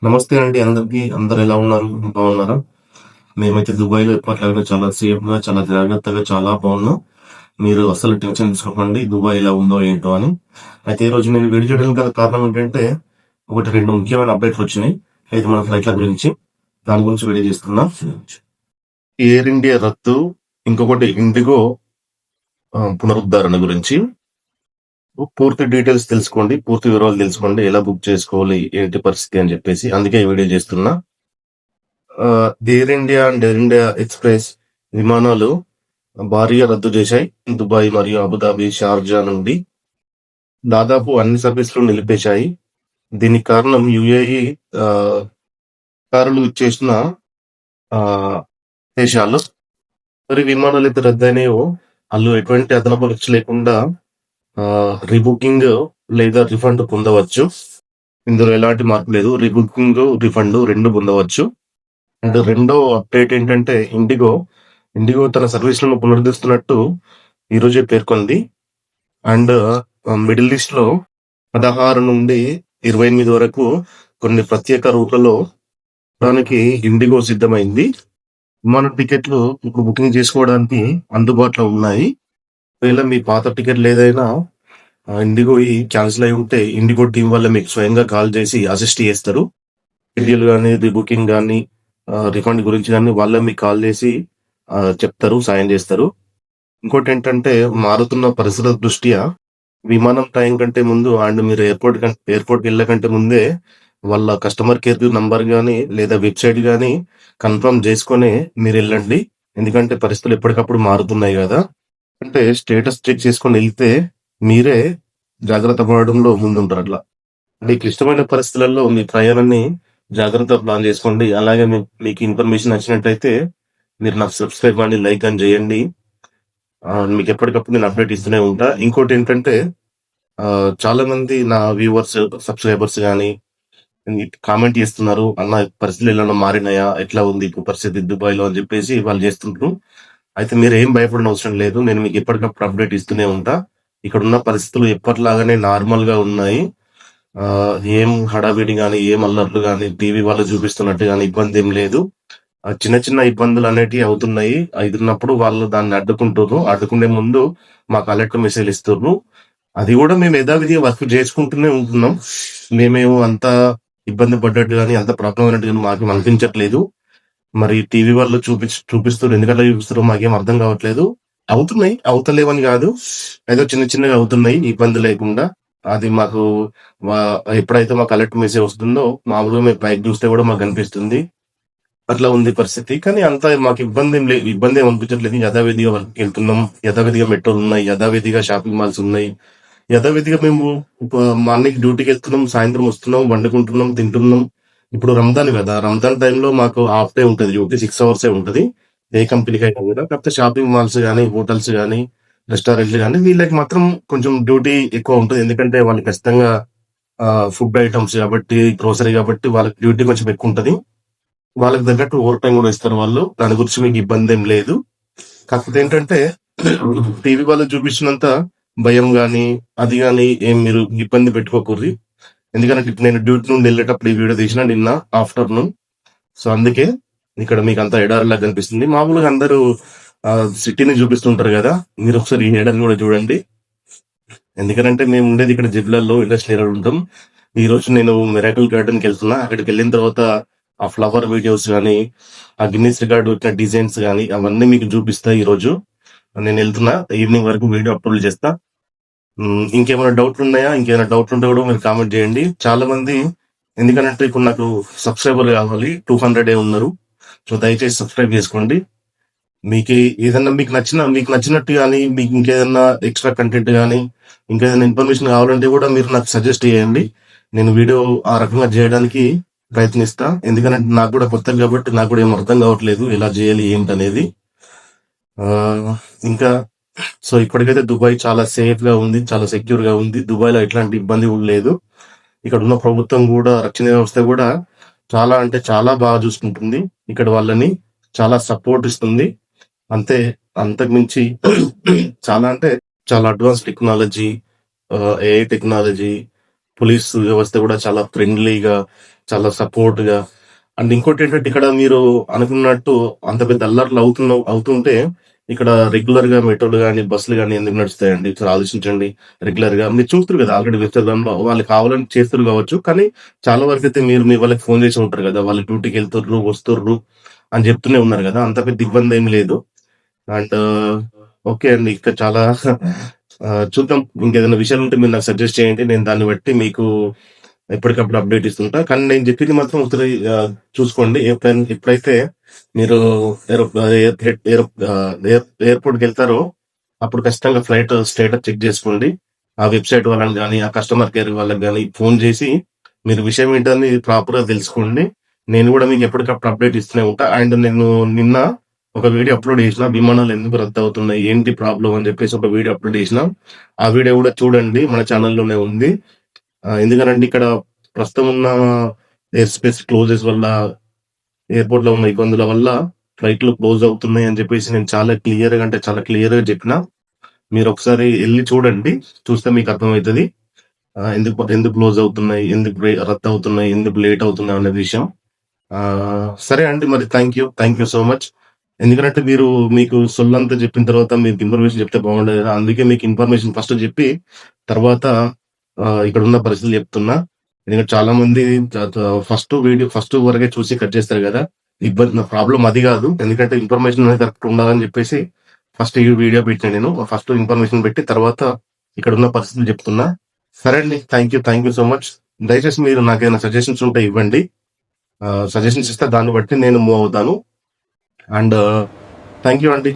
నమస్తే అండి అందరికి. అందరు ఎలా ఉన్నారు? బాగున్నారా? మేమైతే దుబాయ్‌లో ఎప్పటిలాగానే చాలా సేఫ్‌గా, చాలా జాగ్రత్తగా, చాలా బాగున్నాం. మీరు అస్సలు టెన్షన్ తీసుకోకండి. దుబాయ్ ఎలా ఉందో ఏంటో అని. అయితే ఈరోజు నేను వీడియో చేయడానికి గల కారణం ఏంటంటే, ఒకటి 2 ముఖ్యమైన అప్డేట్స్ వచ్చినాయి. అయితే మన ఫ్లైట్‌ల గురించి. దాని గురించి వీడియో చేస్తున్నా. ఎయిర్ ఇండియా రద్దు, ఇంకొకటి ఇండిగో పునరుద్ధరణ గురించి. పూర్తి డీటెయిల్స్ తెలుసుకోండి. పూర్తి వివరాలు తెలుసుకోండి. ఎలా బుక్ చేసుకోవాలి, ఏంటి పరిస్థితి అని చెప్పేసి. అందుకే ఈ వీడియో చేస్తున్నా. Air India and air India express విమానాలు భారీగా రద్దు చేశాయి. దుబాయ్ మరియు అబుదాబి, షార్జా నుండి దాదాపు అన్ని సర్వీసులు నిలిపేశాయి. దీనికి కారణం యుఏఈ అధికారులు ఇచ్చేసిన ఆదేశాలు. మరి విమానాలు అయితే రద్దయినాయో ఆళ్ళు ఎటువంటి అదనపు ఖర్చు లేకుండా రీబుకింగ్ లేదా రిఫండ్ పొందవచ్చు. ఇందులో ఎలాంటి మార్పు లేదు. రీబుకింగ్, రిఫండ్ 2 పొందవచ్చు. అండ్ రెండో అప్డేట్ ఏంటంటే ఇండిగో తన సర్వీసులను పునరుద్ధరిస్తున్నట్టు ఈరోజే పేర్కొంది. అండ్ మిడిల్ ఈస్ట్ లో 16 నుండి 28 వరకు కొన్ని ప్రత్యేక రూట్లలో దానికి ఇండిగో సిద్ధమైంది. విమాన టికెట్లు ఇప్పుడు బుకింగ్ చేసుకోవడానికి అందుబాటులో ఉన్నాయి. ఒకవేళ మీ పాత టికెట్లు ఏదైనా ఇండిగో క్యాన్సిల్ అయి ఉంటే ఇండిగో టీం వల్ల మీకు స్వయంగా కాల్ చేసి అసిస్ట్ చేస్తారు. షెడ్యూల్ కానీ, రీబుకింగ్ కానీ, రిఫండ్ గురించి కానీ వాళ్ళే మీకు కాల్ చేసి చెప్తారు, సాయం చేస్తారు. ఇంకోటి ఏంటంటే మారుతున్న పరిస్థితుల దృష్ట్యా విమానం టైం కంటే ముందు అండ్ మీరు ఎయిర్‌పోర్ట్‌కి వెళ్ళే కంటే ముందే వాళ్ళ కస్టమర్ కేర్ నంబర్ గాని లేదా వెబ్‌సైట్ గాని కన్ఫర్మ్ చేసుకొనే మీరెళ్ళండి. ఎందుకంటే పరిస్థితులు ఎప్పటికప్పుడు మారుతున్నాయి గదా! అంటే స్టేటస్ చెక్ చేసుకొని ఎళ్తే మీరే జాగ్రత్త పడడంలో ముందుంటారట్లా. అంటే ఈ క్లిష్టమైన పరిస్థితులలో మీ ప్రయాణాన్ని జాగ్రత్తగా ప్లాన్ చేసుకోండి. అలాగే మీకు ఇన్ఫర్మేషన్ నచ్చినట్టయితే మీరు నాకు సబ్స్క్రైబ్ గాని, లైక్ గాని చేయండి. మీకు ఎప్పటికప్పుడు నేను అప్డేట్ ఇస్తూనే ఉంటా. ఇంకోటేంటంటే చాలా మంది నా వ్యూవర్స్, సబ్‌స్క్రైబర్స్ గాని కామెంట్ చేస్తున్నారు. అన్న పరిస్థితులు ఏమన్నా మారినాయా? ఎట్లా ఉంది ఇప్పుడు పరిస్థితి దుబాయ్‌లో అని చెప్పేసి వాళ్ళు చేస్తుండ్రు. అయితే మీరేం భయపడనవసరం లేదు. నేను మీకు ఎప్పటికప్పుడు అప్డేట్ ఇస్తూనే ఉంటా. ఇక్కడున్న పరిస్థితులు ఎప్పటిలాగానే నార్మల్‌గా ఉన్నాయి. ఏం హడావిడి గాని, ఏం అల్లర్లు గాని, టీవీ వాళ్ళు చూపిస్తున్నట్టు గాని ఇబ్బందేం లేదు. చిన్న చిన్న ఇబ్బందులనేటియి అవుతున్నాయి. అయితున్నప్పుడు వాళ్ళు దాన్ని అడ్డుకుంటుర్రు. అడ్డుకునే ముందు మాకు అలర్ట్ మెసేజ్‌లు ఇస్తుర్రు. అది గూడా మేము యథావిధిగా వర్క్ చేసుకుంటూనే ఉంటున్నాం. మేమేమో అంత ఇబ్బంది పడ్డట్టు గాని, అంత ప్రాబ్లమ్ అయినట్టు గాని మాకేం అనిపించట్లేదు. మరి టీవీ వాళ్ళు చూపిస్తుర్రు. ఎందుకట్లా చూపిస్తుర్రో మాకేం అర్థం కావట్లేదు. అవుతున్నాయి. అవుతలేవని గాదు. ఏదో చిన్న చిన్నగా అవుతున్నాయి ఇబ్బంది లేకుండా. అది మాకు వా ఎప్పుడైతే మాకు అలర్ట్ మెసేజ్ వస్తుందో మామూలుగా మేము పైకి చూస్తే గూడా మాకు కనిపిస్తుంది. అట్లా ఉంది పరిస్థితి. కానీ అంత మాకు ఇబ్బందేం అనిపించట్లేదు. యథావిధిగా వర్క్‌కెళ్తున్నాం. యథావిధిగా మెట్రోలున్నాయి. యథావిధిగా షాపింగ్ మాల్స్ ఉన్నాయి. యథావిధిగా మేము మార్నింగ్ డ్యూటీకెళ్తున్నాం. సాయంత్రం వస్తున్నాం, వండుకుంటున్నాం, తింటున్నాం. ఇప్పుడు రంజాన్ గదా! రంజాన్ టైమ్‌లో మాకు హాఫ్ డే ఉంటది డ్యూటీ. 6 అవర్సే ఉంటది. ఏ కంపెనీకైనా గూడా. కాకపోతే షాపింగ్ మాల్స్ గాని, హోటల్స్ గాని, రెస్టారెంట్‌లు గాని వీళ్ళకి మాత్రం కొంచెం డ్యూటీ ఎక్కువ ఉంటది. ఎందుకంటే వాళ్ళు ఖచ్చితంగా ఫుడ్ ఐటెమ్స్ గాబట్టి, గ్రోసరీ గాబట్టి వాళ్ళకి డ్యూటీ కొంచెం ఎక్కువుంటది. వాళ్ళకి తగ్గట్టు ఓవర్ టైమ్ గూడా ఇస్తారు వాళ్ళు. దాని గురించి మీకు ఇబ్బందేం లేదు. కాకపోతే ఏంటంటే టీవీ వాళ్ళు చూపించినంత భయం గాని, అది గాని ఏం మీరు ఇబ్బంది పెట్టుకోకుర్రి. ఎందుకంటే ఇప్పుడు నేను డ్యూటీ నుండి ఎళ్ళేటప్పుడు ఈ వీడియో తీసిన నిన్న ఆఫ్టర్‌నూన్. సో, అందుకే ఇక్కడ మీకంతా ఎడారిలాగా కనిపిస్తుంది. మామూలుగా అందరూ సిటీని చూపిస్తుంటారు గదా! మీరొకసారి ఈ ఎడారిని గూడా చూడండి. ఎందుకనంటే మేముండేది ఇక్కడ జిబ్లల్లో ఇండస్ట్రియల్ ఏరియాలో ఉంటాం. ఈరోజు నేను మిరాకిల్ గార్డెన్‌కెళ్తున్నా. అక్కడికెళ్ళిన తర్వాత ఆ ఫ్లవర్ వీడియోస్ గాని, ఆ గిన్నిస్ రికార్డ్ వచ్చిన డిజైన్స్ గాని అవన్నీ మీకు చూపిస్తా ఈరోజు. నేనెళ్తున్నా. ఈవినింగ్ వరకు వీడియో అప్‌లోడ్ చేస్తా. ఇంకేమైనా డౌట్లున్నాయా? ఇంకేమైనా డౌట్లుంటే గూడా మీరు కామెంట్ జేయండి. చాలా మంది ఎందుకనంటే ఇప్పుడు నాకు సబ్‌స్క్రైబర్ గావాలి. 200 ఉన్నారు. సో, దయచేసి సబ్‌స్క్రైబ్ జేసుకోండి. ఏదన్నా మీకు నచ్చినట్టు గాని, మీకు ఇంకేదన్నా ఎక్స్‌ట్రా కంటెంట్ గాని, ఇంకేదైనా ఇన్ఫర్మేషన్ కావాలంటే గూడా మీరు నాకు సజెస్ట్ చేయండి. నేను వీడియో ఆ రకంగా జేయడానికి ప్రయత్నిస్తా. ఎందుకనంటే నాకు గూడా కొత్తది గాబట్టి నాకు గూడా ఏం అర్థం గావట్లేదు. ఎలా జేయాలి ఏంటనేది. ఆహ్, ఇంకా సో, ఇప్పటికైతే దుబాయ్ చాలా సేఫ్‌గా ఉంది. చాలా సెక్యూర్‌గా ఉంది. దుబాయ్‌లో ఎట్లాంటి ఇబ్బంది గూడా లేదు. ఇక్కడున్న ప్రభుత్వం గూడా, రక్షణ వ్యవస్థ గూడా చాలా అంటే చాలా బాగా చూసుకుంటుంది. ఇక్కడ వాళ్ళని చాలా సపోర్ట్ ఇస్తుంది. అంతే. అంతకు మించి చాలా అంటే చాలా advance technology, AI technology, police వ్యవస్థ గూడా చాలా ఫ్రెండ్లీగా, చాలా సపోర్ట్‌గా. అండ్ ఇంకోటేంటంటే ఇక్కడ మీరు అనుకున్నట్టు అంత పెద్ద అల్లర్లు అవుతుంటే ఇక్కడ రెగ్యులర్‌గా మెట్రోలు గాని, బస్సులు గాని ఎందుకు నడుస్తాయండి? ఒకసారి ఆలోచించండి. రెగ్యులర్‌గా మీరు చూస్తుర్రు గదా! ఆల్రెడీ ఇన్‌స్టాగ్రామ్‌లో వాళ్ళు కావాలని చేస్తుర్రు గావచ్చు. కానీ చాలా వరకైతే మీరు మీ వాళ్ళకి ఫోను చేసి ఉంటారు గదా! వాళ్ళు డ్యూటీకెళ్తుర్రు, వస్తుర్రు అని చెప్తూనే ఉన్నారు గదా! అంత పెద్ద ఇబ్బందేమి లేదు. అండ్ ఓకే అండి. ఇంకా చాలా చూద్దాం. ఇంకేదైనా విషయాలుంటే మీరు నాకు సజెస్ట్ చేయండి. నేను దాన్ని బట్టి మీకు ఎప్పటికప్పుడు అప్‌డేట్ ఇస్తుంటా. కానీ నేను చెప్పింది మాత్రం ఒకసారి చూసుకోండి. ఎప్పుడైతే మీరు ఏరో ఎయిర్ హెడ్ ఏరో ఎయిర్‌పోర్ట్‌కెళ్తారో అప్పుడు ఖచ్చితంగా ఫ్లైట్ స్టేటస్ చెక్ జేసుకోండి. ఆ వెబ్‌సైట్ వాళ్ళని గాని, ఆ కస్టమర్ కేర్ వాళ్ళకి గాని ఫోను జేసి మీరు విషయం ఏంటని ప్రాపర్‌గా తెలుసుకోండి. నేను గూడా మీకు ఎప్పటికప్పుడు అప్‌డేట్ ఇస్తూనే ఉంటా. అండ్ నేను నిన్న ఒక వీడియో అప్‌లోడ్ చేసిన. విమానాలు ఎందుకు రద్దవుతున్నాయి? ఏంటి ప్రాబ్లమ్ అని జెప్పేసి ఒక వీడియో అప్‌లోడ్ చేసిన. ఆ వీడియో గూడా చూడండి. మన ఛానెల్‌లోనే ఉంది. ఎందుకనంటే ఇక్కడ ప్రస్తుతం ఉన్న ఎయిర్ స్పేస్ క్లోజెస్ వల్ల, ఎయిర్‌పోర్ట్‌లో ఉన్న ఇబ్బందుల వల్ల ఫ్లైట్‌లు క్లోజ్ అవుతున్నాయి అని జెప్పేసి నేను చాలా క్లియర్‌గా అంటే చాలా క్లియర్‌గా జెప్పిన. మీరొకసారి ఎళ్లి చూడండి. చూస్తే మీకు అర్థమైతది. ఎందుకు క్లోజ్ అవుతున్నాయి? ఎందుకు రద్దవుతున్నాయి? ఎందుకు లేట్ అవుతున్నాయి అనే విషయం. సరే అండి. మరి thank you. Thank you so much. ఎందుకంటే మీకు సొల్లంతా జెప్పిన తర్వాత మీకు ఇన్ఫర్మేషన్ జెప్తే బాగుండదు గదా! అందుకే మీకు ఇన్ఫర్మేషన్ ఫస్ట్ జెప్పి తర్వాత ఇక్కడున్న పరిస్థితులు జెప్తున్నా. ఎందుకంటే చాలా మంది త త ఫస్ట్ వరకే చూసి కట్ జేస్తారు గదా! నా ప్రాబ్లమ్ అది గాదు. ఎందుకంటే ఇన్ఫర్మేషన్ అనేది కరెక్ట్ ఉండాలని జెప్పేసి ఫస్ట్ ఈ వీడియో పెట్టినా నేను. ఫస్ట్ ఇన్ఫర్మేషన్ పెట్టి తర్వాత ఇక్కడున్న పరిస్థితులు జెప్తున్నా. సరే అండి. Thank you so much. దయచేసి మీరు నాకేమైనా సజెషన్స్ ఉంటే ఇవ్వండి. సజెషన్స్ ఇస్తే దాన్ని బట్టి నేను మూవ్ అవుతాను. అండ్ థాంక్ యూ అండి.